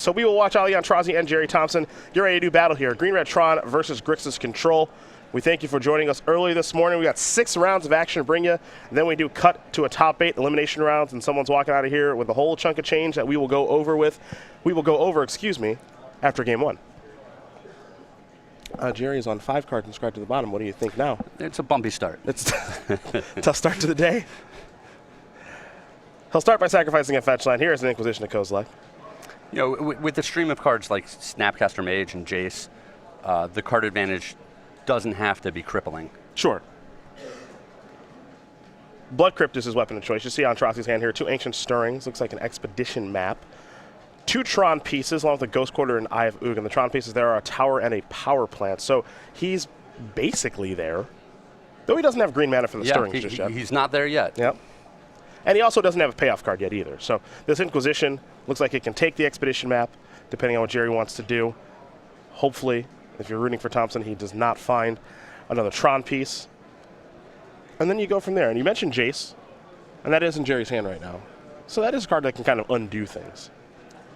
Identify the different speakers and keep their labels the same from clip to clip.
Speaker 1: So we will watch Aintrazi and Gerry Thompson get ready to do battle here. Green Red Tron versus Grixis Control. We thank you for joining us early this morning. We got 6 rounds of action to bring you. Then we do cut to a top 8 elimination rounds, and someone's walking out of here with a whole chunk of change that we will go over after game 1. Gerry is on 5 cards inscribed to the bottom. What do you think now?
Speaker 2: It's a bumpy start.
Speaker 1: It's a tough start to the day. He'll start by sacrificing a fetch line. Here is an Inquisition of Kozilek.
Speaker 2: You know, with the stream of cards like Snapcaster Mage and Jace, the card advantage doesn't have to be crippling.
Speaker 1: Sure. Blood Crypt is his weapon of choice. You see Aintrazi's hand here, 2 Ancient Stirrings, looks like an Expedition map. 2 Tron pieces, along with the Ghost Quarter and Eye of Ugin. The Tron pieces there are a tower and a power plant, so he's basically there. Though he doesn't have green mana for the Stirrings just yet.
Speaker 2: He's not there yet.
Speaker 1: Yep. And he also doesn't have a payoff card yet either. So this Inquisition looks like it can take the Expedition map, depending on what Gerry wants to do. Hopefully, if you're rooting for Thompson, he does not find another Tron piece. And then you go from there. And you mentioned Jace, and that is in Gerry's hand right now. So that is a card that can kind of undo things.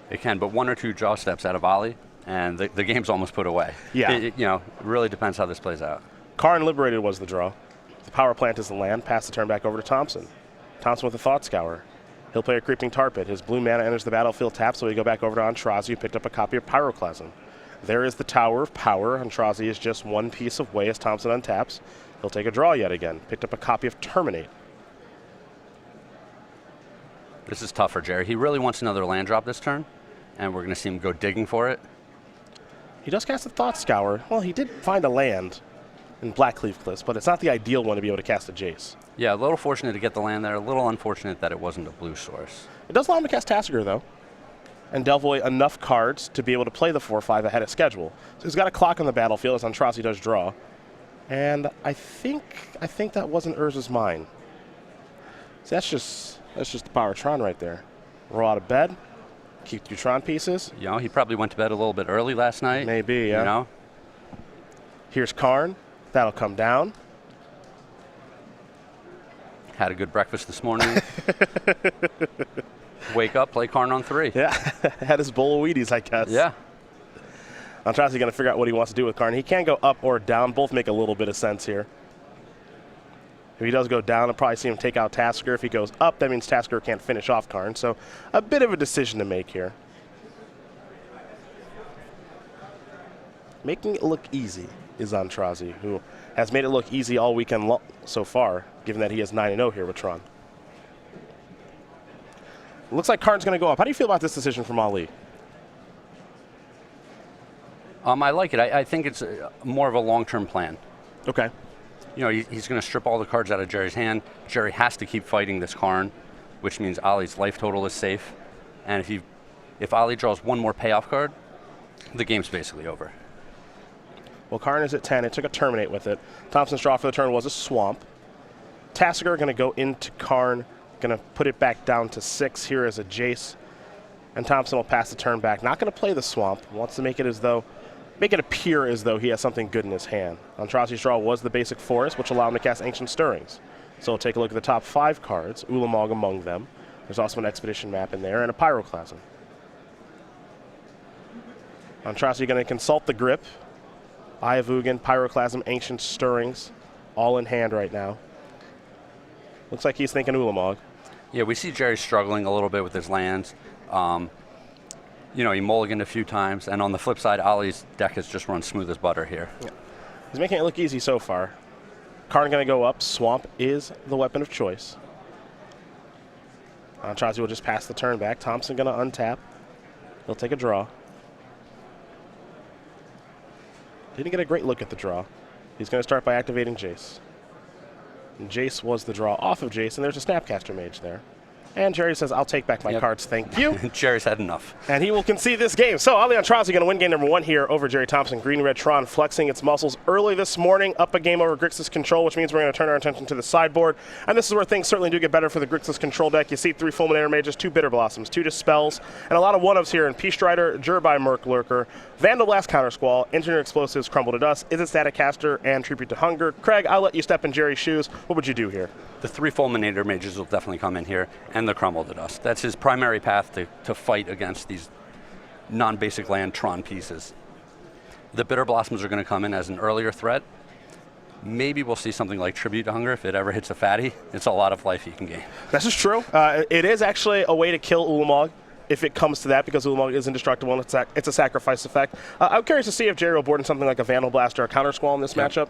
Speaker 2: It can, but 1 or 2 draw steps out of Ollie, and the game's almost put away.
Speaker 1: Yeah.
Speaker 2: It really depends how this plays out.
Speaker 1: Karn Liberated was the draw. The power plant is the land. Pass the turn back over to Thompson. Thompson with a Thought Scour. He'll play a Creeping Tar Pit. His blue mana enters the battlefield tapped, so we go back over to Aintrazi, who picked up a copy of Pyroclasm. There is the Tower of Power. Aintrazi is just 1 piece away as Thompson untaps. He'll take a draw yet again. Picked up a copy of Terminate.
Speaker 2: This is tough for Gerry. He really wants another land drop this turn, and we're going to see him go digging for it.
Speaker 1: He does cast a Thought Scour. Well, he did find a land in Blackcleave Cliffs, but it's not the ideal one to be able to cast a Jace.
Speaker 2: Yeah, a little fortunate to get the land there, a little unfortunate that it wasn't a blue source.
Speaker 1: It does allow him to cast Tasigur, though, and delve away enough cards to be able to play the 4/5 ahead of schedule. So he's got a clock on the battlefield as Aintrazi does draw. And I think that wasn't Urza's Mine. So that's just the power of Tron right there. Roll out of bed, keep 2 Tron pieces.
Speaker 2: You know, he probably went to bed a little bit early last night.
Speaker 1: Maybe, yeah.
Speaker 2: You know?
Speaker 1: Here's Karn. That'll come down.
Speaker 2: Had a good breakfast this morning. Wake up, play Karn on 3.
Speaker 1: Yeah, had his bowl of Wheaties, I guess.
Speaker 2: Yeah.
Speaker 1: Aintrazi's going to figure out what he wants to do with Karn. He can go up or down. Both make a little bit of sense here. If he does go down, I'll probably see him take out Tasigur. If he goes up, that means Tasigur can't finish off Karn. So a bit of a decision to make here. Making it look easy is Aintrazi, who has made it look easy all weekend so far, given that he is 9-0 here with Tron. Looks like Karn's going to go up. How do you feel about this decision from Ali?
Speaker 2: I like it. I think it's more of a long-term plan.
Speaker 1: Okay.
Speaker 2: You know, he's going to strip all the cards out of Gerry's hand. Gerry has to keep fighting this Karn, which means Ollie's life total is safe. And if Ollie draws 1 more payoff card, the game's basically over.
Speaker 1: Well, Karn is at 10. It took a Terminate with it. Thompson's draw for the turn was a Swamp. Tasigur going to go into Karn, going to put it back down to 6. Here is a Jace. And Thompson will pass the turn back. Not going to play the Swamp. Wants to make it appear as though he has something good in his hand. Aintrazi's draw was the basic Forest, which allowed him to cast Ancient Stirrings. So we'll take a look at the top 5 cards, Ulamog among them. There's also an Expedition map in there and a Pyroclasm. Aintrazi going to consult the grip. Eye of Ugin, Pyroclasm, Ancient Stirrings, all in hand right now. Looks like he's thinking Ulamog.
Speaker 2: Yeah, we see Gerry struggling a little bit with his lands. You know, he mulliganed a few times, and on the flip side, Ollie's deck has just run smooth as butter here.
Speaker 1: Yeah. He's making it look easy so far. Karn going to go up. Swamp is the weapon of choice. Aintrazi will just pass the turn back. Thompson going to untap. He'll take a draw. Didn't get a great look at the draw. He's going to start by activating Jace. And Jace was the draw off of Jace, and there's a Snapcaster Mage there. And Gerry says, I'll take back my cards, thank you.
Speaker 2: Gerry's had enough.
Speaker 1: And he will concede this game. So Aintrazi going to win game number 1 here over Gerry Thompson. Green Red Tron flexing its muscles early this morning, up a game over Grixis Control, which means we're going to turn our attention to the sideboard. And this is where things certainly do get better for the Grixis Control deck. You see 3 Fulminator Mages, 2 Bitter Blossoms, 2 Dispels, and a lot of 1-ofs here in Peace Strider, Jurbai Merc Lurker, Vandal Blast Counter Squall, Engineer Explosives, Crumble to Dust, Is It Static Caster, and Tribute to Hunger. Craig, I'll let you step in Gerry's shoes. What would you do here?
Speaker 2: The 3 Fulminator Mages will definitely come in here, and the Crumble to Dust. That's his primary path to fight against these non-basic land Tron pieces. The Bitter Blossoms are going to come in as an earlier threat. Maybe we'll see something like Tribute to Hunger if it ever hits a fatty. It's a lot of life you can gain.
Speaker 1: This is true. It is actually a way to kill Ulamog if it comes to that, because Ulamog is indestructible and it's a sacrifice effect. I'm curious to see if Gerry will board in something like a Vandal Blast or a Counter Squall in this matchup.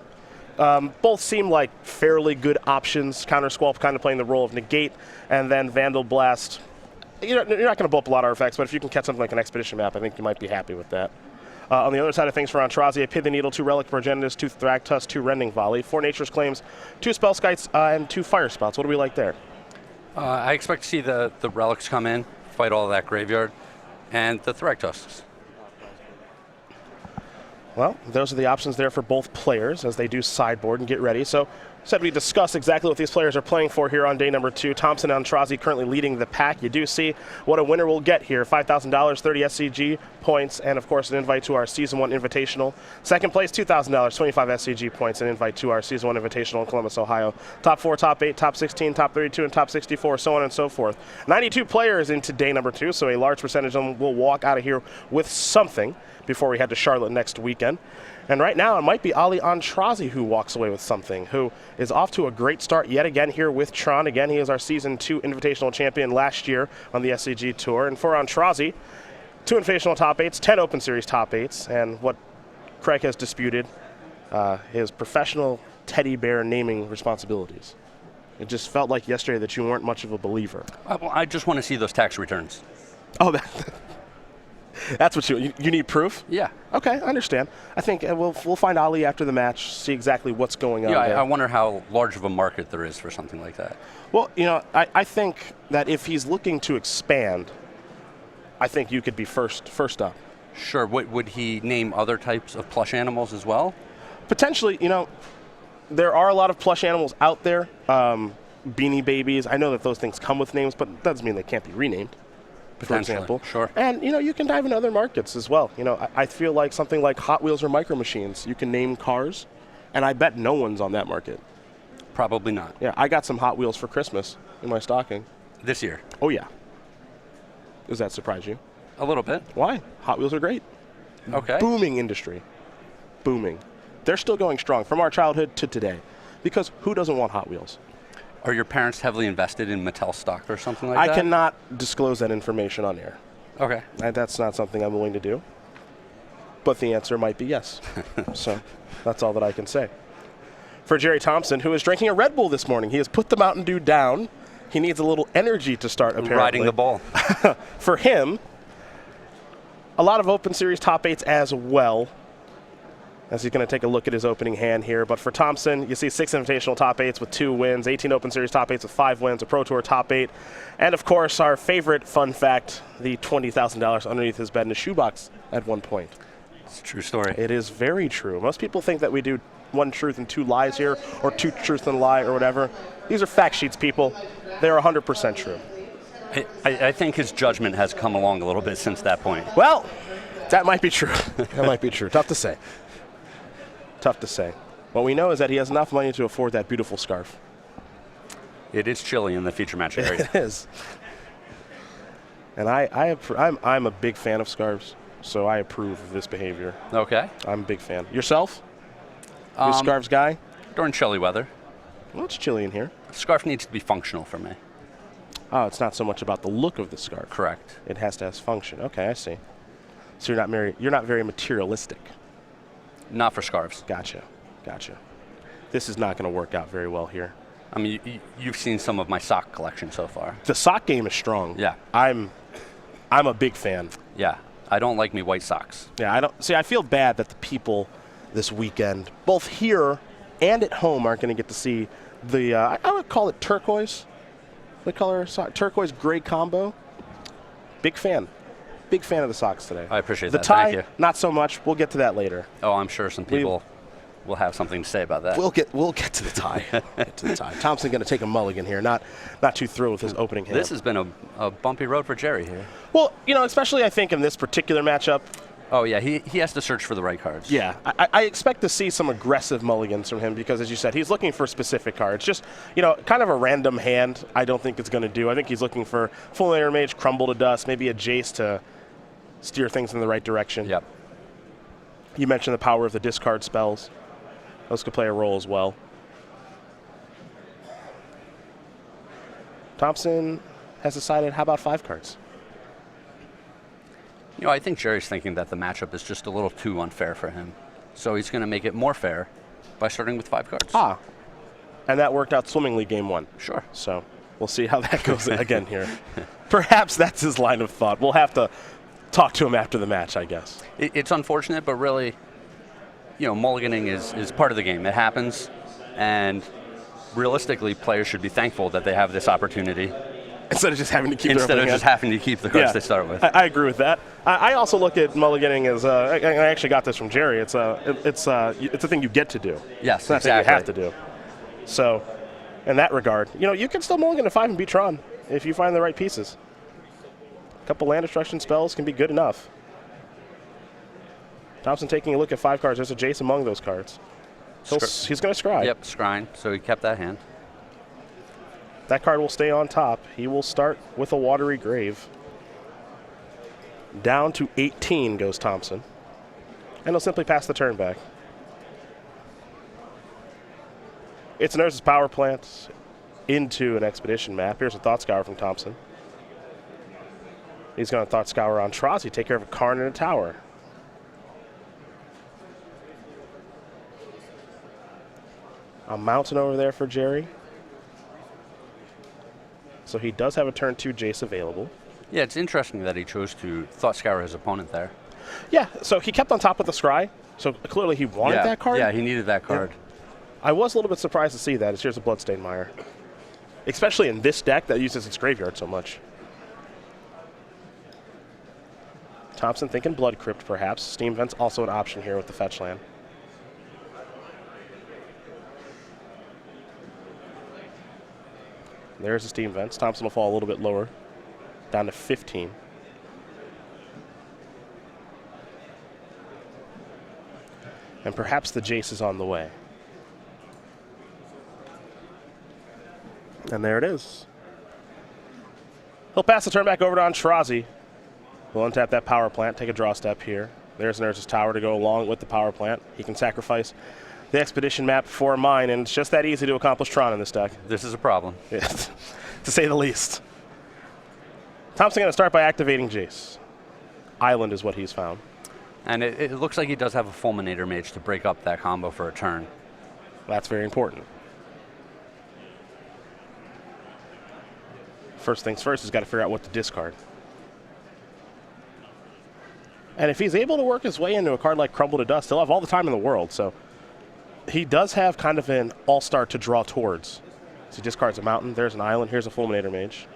Speaker 1: Both seem like fairly good options. Counter Squall kind of playing the role of negate, and then Vandal Blast. You're not going to blow up a lot of artifacts, but if you can catch something like an Expedition map, I think you might be happy with that. On the other side of things for Aintrazi, a Pithing Needle, 2 Relic Progenitus, 2 Thragtusk, 2 Rending Volley, 4 Nature's Claims, 2 Spell Skites, and 2 Fire Spouts. What do we like there?
Speaker 2: I expect to see the relics come in, fight all of that graveyard, and the Thragtusks.
Speaker 1: Well, those are the options there for both players as they do sideboard and get ready. So, said we discuss exactly what these players are playing for here on day number 2. Thompson and Aintrazi currently leading the pack. You do see what a winner will get here. $5,000, 30 SCG points, and of course an invite to our Season 1 Invitational. Second place, $2,000, 25 SCG points, and invite to our Season 1 Invitational in Columbus, Ohio. Top 4, top 8, top 16, top 32, and top 64, so on and so forth. 92 players into day number 2, so a large percentage of them will walk out of here with something before we head to Charlotte next weekend. And right now, it might be Ali Aintrazi who walks away with something, who is off to a great start yet again here with Tron. Again, he is our Season 2 Invitational champion last year on the SCG Tour. And for Aintrazi, 2 Invitational top 8s, 10 Open Series top 8s, and what Craig has disputed, his professional teddy bear naming responsibilities. It just felt like yesterday that you weren't much of a believer.
Speaker 2: Well, I just want to see those tax returns.
Speaker 1: Oh, that's what you need proof?
Speaker 2: Yeah.
Speaker 1: Okay, I understand. I think we'll find Ali after the match, see exactly what's going on.
Speaker 2: Yeah,
Speaker 1: there.
Speaker 2: I wonder how large of a market there is for something like that.
Speaker 1: Well, I think that if he's looking to expand, I think you could be first up.
Speaker 2: Sure. Would he name other types of plush animals as well?
Speaker 1: Potentially, there are a lot of plush animals out there. Beanie Babies. I know that those things come with names, but that doesn't mean they can't be renamed. For example.
Speaker 2: Sure.
Speaker 1: And, you can dive into other markets as well. I feel like something like Hot Wheels or Micro Machines, you can name cars, and I bet no one's on that market.
Speaker 2: Probably not.
Speaker 1: Yeah, I got some Hot Wheels for Christmas in my stocking.
Speaker 2: This year?
Speaker 1: Oh, yeah. Does that surprise you?
Speaker 2: A little bit.
Speaker 1: Why? Hot Wheels are great.
Speaker 2: Okay.
Speaker 1: Booming industry. Booming. They're still going strong from our childhood to today. Because who doesn't want Hot Wheels?
Speaker 2: Are your parents heavily invested in Mattel stock or something like that?
Speaker 1: I cannot disclose that information on air.
Speaker 2: Okay.
Speaker 1: That's not something I'm willing to do. But the answer might be yes. So that's all that I can say. For Gerry Thompson, who is drinking a Red Bull this morning, he has put the Mountain Dew down. He needs a little energy to start, apparently.
Speaker 2: Riding the ball.
Speaker 1: For him, a lot of Open Series top 8s as well, as he's going to take a look at his opening hand here. But for Thompson, you see 6 Invitational top 8s with 2 wins, 18 Open Series top 8s with 5 wins, a Pro Tour top 8, and of course, our favorite fun fact, the $20,000 underneath his bed in a shoebox at one point.
Speaker 2: It's a true story.
Speaker 1: It is very true. Most people think that we do 1 truth and 2 lies here, or 2 truths and a lie, or whatever. These are fact sheets, people. They're 100% true.
Speaker 2: I think his judgment has come along a little bit since that point.
Speaker 1: Well, that might be true. That might be true. Tough to say. Tough to say. What we know is that he has enough money to afford that beautiful scarf.
Speaker 2: It is chilly in the feature match area.
Speaker 1: It is. And I'm a big fan of scarves, so I approve of this behavior.
Speaker 2: Okay.
Speaker 1: I'm a big fan. Yourself? You a scarves guy?
Speaker 2: During chilly weather.
Speaker 1: Well, it's chilly in here.
Speaker 2: The scarf needs to be functional for me.
Speaker 1: Oh, it's not so much about the look of the scarf.
Speaker 2: Correct.
Speaker 1: It has to have function. Okay, I see. So you're not very materialistic.
Speaker 2: Not for scarves.
Speaker 1: Gotcha. This is not going to work out very well here.
Speaker 2: I mean, you've seen some of my sock collection so far.
Speaker 1: The sock game is strong.
Speaker 2: Yeah.
Speaker 1: I'm a big fan.
Speaker 2: Yeah. I don't like me white socks.
Speaker 1: Yeah, I feel bad that the people this weekend, both here and at home, aren't going to get to see the, I would call it turquoise. The color, turquoise gray combo. Big fan. Big fan of the socks today.
Speaker 2: I appreciate
Speaker 1: the
Speaker 2: that.
Speaker 1: tie,
Speaker 2: Thank you.
Speaker 1: Not so much. We'll get to that later.
Speaker 2: Oh, I'm sure some people will have something to say about that.
Speaker 1: We'll get to the tie. Get to the tie. Thompson going to take a mulligan here. Not too thrilled with his opening hand.
Speaker 2: This has been a bumpy road for Gerry here.
Speaker 1: Well, especially I think in this particular matchup.
Speaker 2: Oh, yeah, he has to search for the right cards.
Speaker 1: Yeah, I expect to see some aggressive mulligans from him because, as you said, he's looking for specific cards. Just, kind of a random hand I don't think it's going to do. I think he's looking for Full Air Mage, Crumble to Dust, maybe a Jace to steer things in the right direction.
Speaker 2: Yep.
Speaker 1: You mentioned the power of the discard spells. Those could play a role as well. Thompson has decided, how about 5 cards?
Speaker 2: You know, I think Gerry's thinking that the matchup is just a little too unfair for him. So he's going to make it more fair by starting with 5 cards.
Speaker 1: Ah. And that worked out swimmingly game 1.
Speaker 2: Sure.
Speaker 1: So we'll see how that goes again here. Perhaps that's his line of thought. We'll have to talk to him after the match, I guess.
Speaker 2: It's unfortunate, but really, you know, mulliganing is part of the game. It happens, and realistically, players should be thankful that they have this opportunity.
Speaker 1: Instead of just having to keep
Speaker 2: Instead of just having to keep the cards they start with.
Speaker 1: I agree with that. I also look at mulliganing as I actually got this from Gerry. It's a thing you get to do.
Speaker 2: Yes,
Speaker 1: it's not
Speaker 2: exactly.
Speaker 1: a thing you have to do. So, in that regard, you know, you can still mulligan to 5 and beat Tron if you find the right pieces. A couple land destruction spells can be good enough. Thompson taking a look at 5 cards. There's a Jace among those cards. He's going to scry.
Speaker 2: Yep, scrying. So he kept that hand.
Speaker 1: That card will stay on top. He will start with a Watery Grave. Down to 18 goes Thompson. And he'll simply pass the turn back. It's Nurse's Power Plant into an Expedition map. Here's a Thought Scour from Thompson. He's going to Thought Scour on Aintrazi, take care of a Karn and a tower. A mountain over there for Gerry. So he does have a turn 2 Jace available.
Speaker 2: Yeah, it's interesting that he chose to Thought Scour his opponent there.
Speaker 1: Yeah, so he kept on top with the scry. So clearly he wanted that card.
Speaker 2: Yeah, he needed that card.
Speaker 1: Yeah. I was a little bit surprised to see that. Here's a Bloodstained Mire. Especially in this deck that uses its graveyard so much. Thompson thinking Blood Crypt, perhaps. Steam Vent's also an option here with the fetch land. There's the Steam Vents. Thompson will fall a little bit lower, down to 15. And perhaps the Jace is on the way. And there it is. He'll pass the turn back over to Aintrazi. We'll untap that power plant, take a draw step here. There's Nurse's Tower to go along with the power plant. He can sacrifice the Expedition map for mine, and it's just that easy to accomplish Tron in this deck.
Speaker 2: This is a problem.
Speaker 1: Yes, to say the least. Thompson going to start by activating Jace. Island is what he's found.
Speaker 2: And it looks like he does have a Fulminator Mage to break up that combo for a turn.
Speaker 1: That's very important. First things first, he's got to figure out what to discard. And if he's able to work his way into a card like Crumble to Dust, he'll have all the time in the world. So he does have kind of an all-star to draw towards. So he discards a mountain. There's an island. Here's a Fulminator Mage.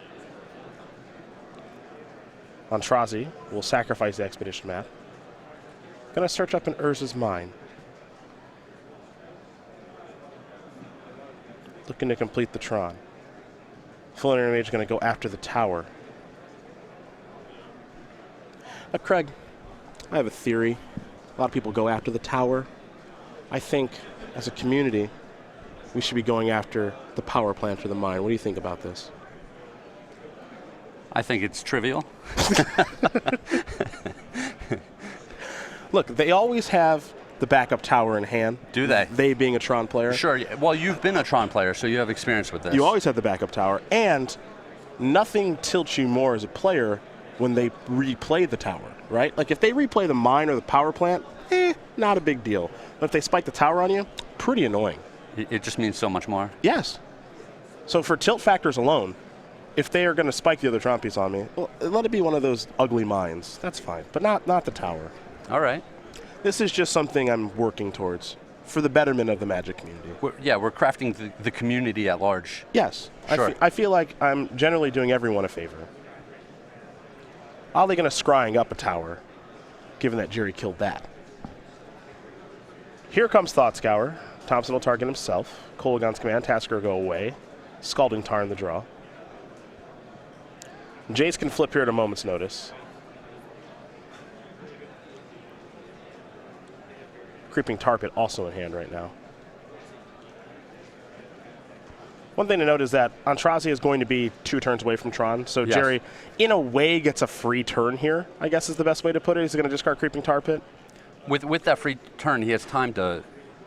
Speaker 1: Aintrazi will sacrifice the Expedition map. Going to search up in Urza's Mine. Looking to complete the Tron. Fulminator Mage is going to go after the tower. Craig, I have a theory. A lot of people go after the tower. I think, as a community, we should be going after the power plant or the mine. What do you think about this?
Speaker 2: I think it's trivial.
Speaker 1: Look, they always have the backup tower in hand.
Speaker 2: Do they?
Speaker 1: They being a Tron player.
Speaker 2: Sure. Well, you've been a Tron player, so you have experience with this.
Speaker 1: You always have the backup tower, and nothing tilts you more as a player when they replay the tower, right? Like if they replay the mine or the power plant, not a big deal. But if they spike the tower on you, pretty annoying.
Speaker 2: It just means so much more.
Speaker 1: Yes. So for tilt factors alone, if they are going to spike the other Tron piece on me, well, let it be one of those ugly mines. That's fine, but not the tower.
Speaker 2: All right.
Speaker 1: This is just something I'm working towards for the betterment of the Magic community.
Speaker 2: We're crafting the community at large.
Speaker 1: Yes.
Speaker 2: Sure.
Speaker 1: I feel like I'm generally doing everyone a favor. Are they going to scrying up a tower, given that Gerry killed that? Here comes Thought Scour. Thompson will target himself. Kolaghan's command, Tasker will go away. Scalding Tarn the draw. Jace can flip here at a moment's notice. Creeping Tar Pit also in hand right now. One thing to note is that Aintrazi is going to be 2 turns away from Tron, so
Speaker 2: Yes.
Speaker 1: Gerry, in a way, gets a free turn here, I guess is the best way to put it. He's going to discard Creeping Tar Pit.
Speaker 2: With that free turn, he has time to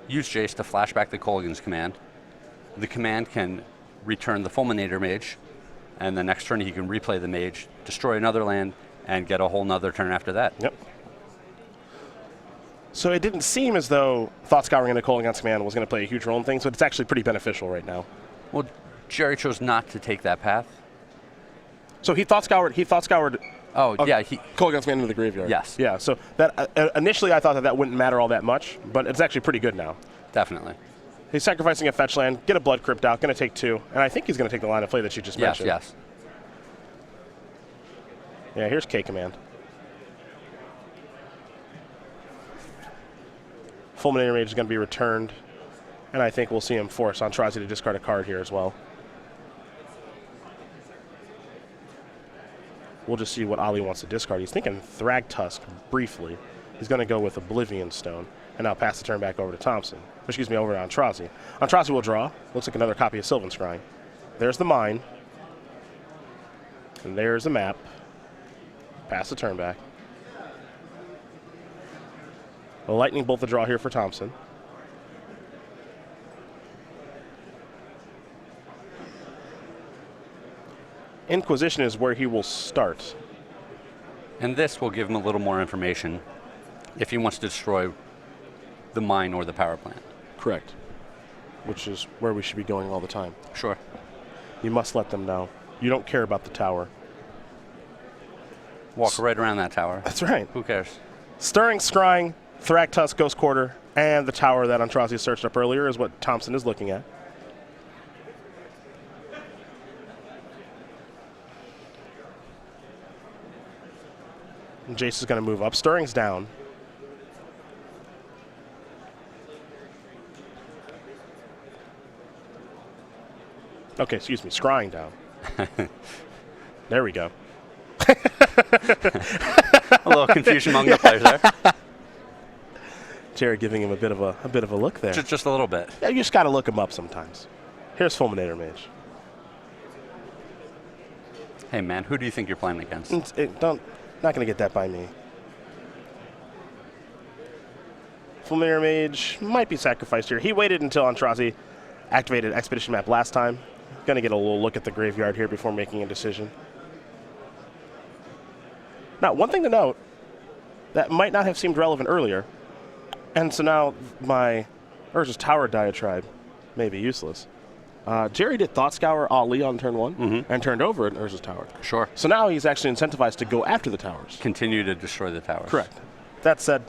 Speaker 2: use Jace to flash back the Kolaghan's command. The command can return the Fulminator Mage, and the next turn he can replay the Mage, destroy another land, and get a whole nother turn after that.
Speaker 1: Yep. So it didn't seem as though Thought Scouring into Kolaghan's command was going to play a huge role in things, but it's actually pretty beneficial right now.
Speaker 2: Well, Gerry chose not to take that path.
Speaker 1: So he Thought Scoured.
Speaker 2: Oh, yeah.
Speaker 1: Kolaghan's command into the graveyard.
Speaker 2: Yes.
Speaker 1: Yeah. So that initially I thought that wouldn't matter all that much, but it's actually pretty good now.
Speaker 2: Definitely.
Speaker 1: He's sacrificing a fetch land, get a Blood Crypt out, going to take 2, and I think he's going to take the line of play that you just mentioned.
Speaker 2: Yes.
Speaker 1: Yeah, here's K command. Fulminator Mage is going to be returned, and I think we'll see him force Aintrazi to discard a card here as well. We'll just see what Ali wants to discard. He's thinking Thragtusk briefly. He's going to go with Oblivion Stone, and now pass the turn back over to Thompson. Excuse me, over to Aintrazi. Aintrazi will draw. Looks like another copy of Sylvan Scrying. There's the mine. And there's the map. Pass the turn back. A Lightning Bolt the draw here for Thompson. Inquisition is where he will start.
Speaker 2: And this will give him a little more information if he wants to destroy the mine or the power plant.
Speaker 1: Correct. Which is where we should be going all the time.
Speaker 2: Sure.
Speaker 1: You must let them know. You don't care about the tower.
Speaker 2: Walk right around that tower.
Speaker 1: That's right.
Speaker 2: Who cares?
Speaker 1: Stirring, Scrying, Thragtusk, Ghost Quarter, and the tower that Aintrazi searched up earlier is what Thompson is looking at. And Jace is going to move up. Stirring's down. Okay, excuse me. Scrying down. There we go.
Speaker 2: A little confusion among the players there.
Speaker 1: Gerry giving him a bit of a look there.
Speaker 2: Just a little bit.
Speaker 1: Yeah, you just got to look him up sometimes. Here's Fulminator Mage.
Speaker 2: Hey man, who do you think you're playing against?
Speaker 1: Not going to get that by me. Fulminator Mage might be sacrificed here. He waited until Aintrazi activated Expedition Map last time. Going to get a little look at the graveyard here before making a decision. Now, one thing to note that might not have seemed relevant earlier, and so now my Urza's Tower diatribe may be useless. Gerry did Thought Scour Ali on turn 1 and turned over an Urza's Tower.
Speaker 2: Sure.
Speaker 1: So now he's actually incentivized to go after the towers.
Speaker 2: Continue to destroy the towers.
Speaker 1: Correct. That said,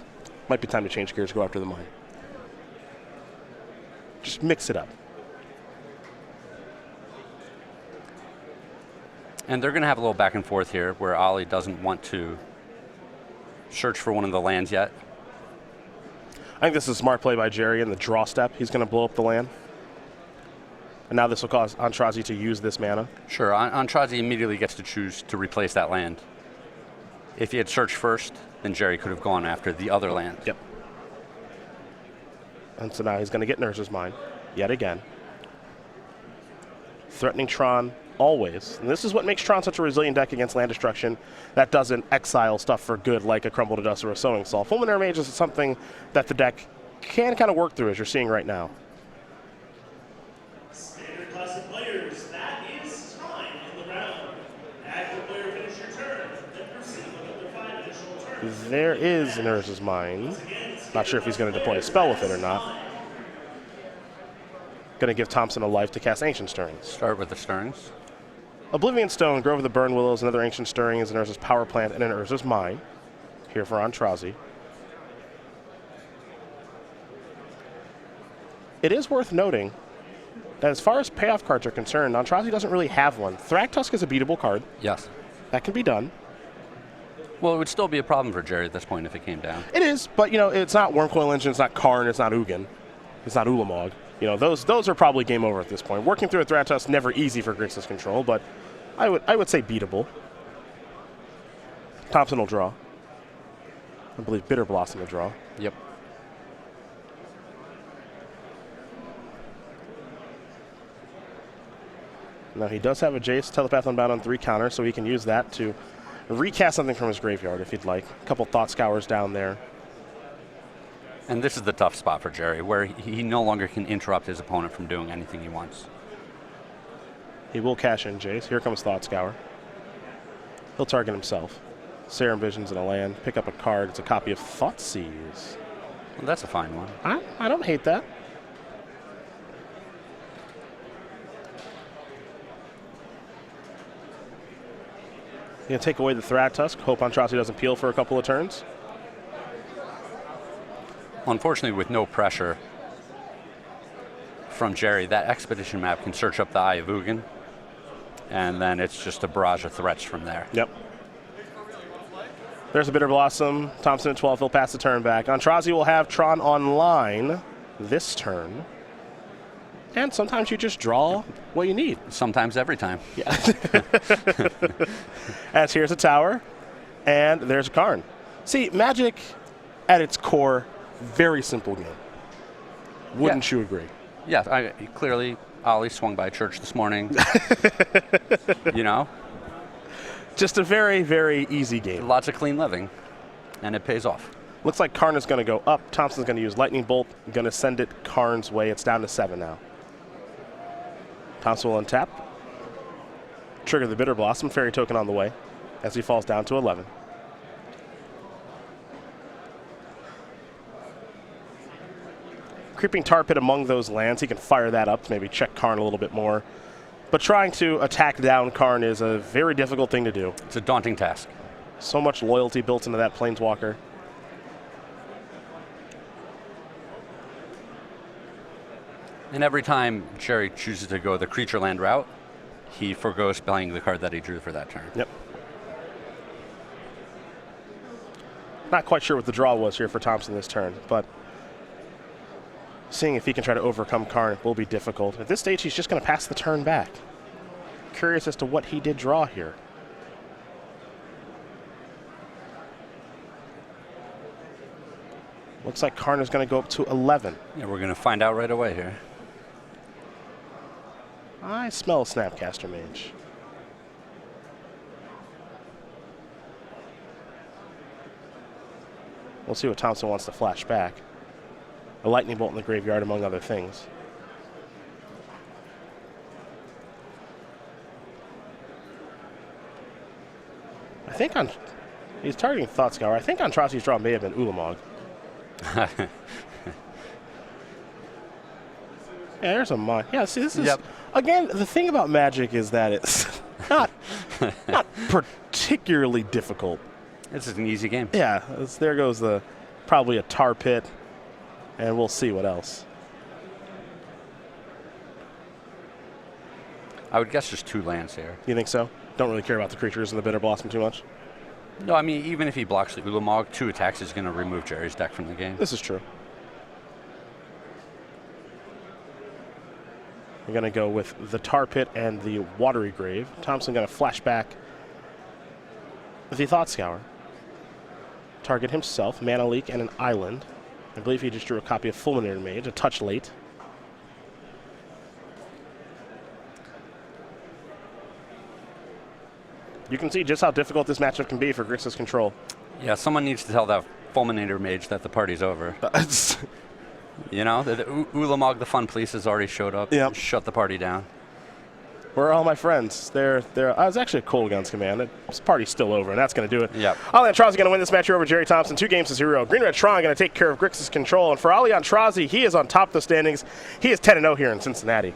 Speaker 1: might be time to change gears, go after the mine. Just mix it up.
Speaker 2: And they're going to have a little back and forth here where Ali doesn't want to search for one of the lands yet.
Speaker 1: I think this is a smart play by Gerry in the draw step. He's going to blow up the land. And now this will cause Aintrazi to use this mana.
Speaker 2: Sure, Aintrazi immediately gets to choose to replace that land. If he had searched first, then Gerry could have gone after the other land.
Speaker 1: Yep. And so now he's going to get Nurse's Mine yet again. Threatening Tron always. And this is what makes Tron such a resilient deck against land destruction that doesn't exile stuff for good like a Crumble to Dust or a Sowing Saw. Fulminator Mage is something that the deck can kind of work through, as you're seeing right now.
Speaker 3: Standard class of players, that is time in the round. Active player finish your turn, then proceed with another 5 additional turns.
Speaker 1: There is Nurse's Mine. Not sure if he's going to deploy a spell with it or not. Going to give Thompson a life to cast Ancient Stirrings.
Speaker 2: Start with the Stirrings.
Speaker 1: Oblivion Stone, Grove of the Burn Willows, another Ancient Stirring is an Urza's Power Plant and an Urza's Mine. Here for Aintrazi. It is worth noting that as far as payoff cards are concerned, Aintrazi doesn't really have one. Thragtusk is a beatable card.
Speaker 2: Yes.
Speaker 1: That can be done.
Speaker 2: Well, it would still be a problem for Gerry at this point if it came down.
Speaker 1: It is, but you know, it's not Wormcoil Engine, it's not Karn, it's not Ugin, it's not Ulamog. You know, those are probably game over at this point. Working through a Thragtusk never easy for Grixis control, but I would say beatable. Thompson will draw. I believe Bitter Blossom will draw.
Speaker 2: Yep.
Speaker 1: Now he does have a Jace Telepath Unbound on 3 counter, so he can use that to recast something from his graveyard if he'd like. A couple Thought Scours down there.
Speaker 2: And this is the tough spot for Gerry, where he no longer can interrupt his opponent from doing anything he wants.
Speaker 1: He will cash in Jace. Here comes Thought Scour. He'll target himself. Serum Vision's in a land. Pick up a card. It's a copy of Thoughtseize.
Speaker 2: Well, that's a fine one.
Speaker 1: I don't hate that. Gonna take away the Thratusk. Hope Aintrazi doesn't peel for a couple of turns.
Speaker 2: Unfortunately, with no pressure from Gerry, that Expedition map can search up the Eye of Ugin, and then it's just a barrage of threats from there.
Speaker 1: Yep. There's a Bitter Blossom. Thompson at 12. He'll pass the turn back. Aintrazi will have Tron online this turn. And sometimes you just draw what you need.
Speaker 2: Sometimes every time.
Speaker 1: Yeah. As here's a tower, and there's a Karn. See, Magic at its core, very simple game. Wouldn't you agree?
Speaker 2: Yeah, clearly Ollie swung by church this morning. You know?
Speaker 1: Just a very, very easy game.
Speaker 2: Lots of clean living, and it pays off.
Speaker 1: Looks like Karn is going to go up. Thompson's going to use Lightning Bolt. Going to send it Karn's way. It's down to 7 now. Thompson will untap. Trigger the Bitter Blossom. Fairy Token on the way as he falls down to 11. Creeping Tar Pit among those lands. He can fire that up, maybe check Karn a little bit more. But trying to attack down Karn is a very difficult thing to do.
Speaker 2: It's a daunting task.
Speaker 1: So much loyalty built into that Planeswalker.
Speaker 2: And every time Gerry chooses to go the creature land route, he forgoes playing the card that he drew for that turn.
Speaker 1: Yep. Not quite sure what the draw was here for Thompson this turn, but seeing if he can try to overcome Karn will be difficult. At this stage, he's just going to pass the turn back. Curious as to what he did draw here. Looks like Karn is going to go up to 11.
Speaker 2: Yeah, we're going to find out right away here.
Speaker 1: I smell a Snapcaster Mage. We'll see what Thompson wants to flash back. A Lightning Bolt in the graveyard, among other things. I think he's targeting Thought Scour. I think Aintrazi's draw may have been Ulamog. Yeah, there's a mod. Yeah, see, this is again the thing about Magic is that it's not particularly difficult.
Speaker 2: This is an easy game.
Speaker 1: Yeah, there goes probably a Tar Pit, and we'll see what else.
Speaker 2: I would guess just 2 lands here.
Speaker 1: You think so? Don't really care about the creatures in the Bitter Blossom too much?
Speaker 2: No, I mean, even if he blocks the Ulamog, 2 attacks is going to remove Gerry's deck from the game.
Speaker 1: This is true. We're going to go with the Tar Pit and the Watery Grave. Thompson going to flash back the Thought Scour. Target himself, Mana Leak, and an island. I believe he just drew a copy of Fulminator Mage, a touch late. You can see just how difficult this matchup can be for Grixis Control.
Speaker 2: Yeah, someone needs to tell that Fulminator Mage that the party's over. You know, the Ulamog, the Fun Police, has already showed up.
Speaker 1: Yep.
Speaker 2: Shut the party down.
Speaker 1: Where are all my friends? I was actually a Cold Guns command. This party's still over, and that's going to do it.
Speaker 2: Yep.
Speaker 1: Ali Aintrazi going to win this match here over Gerry Thompson, 2-0. Green Red Tron going to take care of Grixis Control. And for Ali Aintrazi, he is on top of the standings. He is 10-0 here in Cincinnati.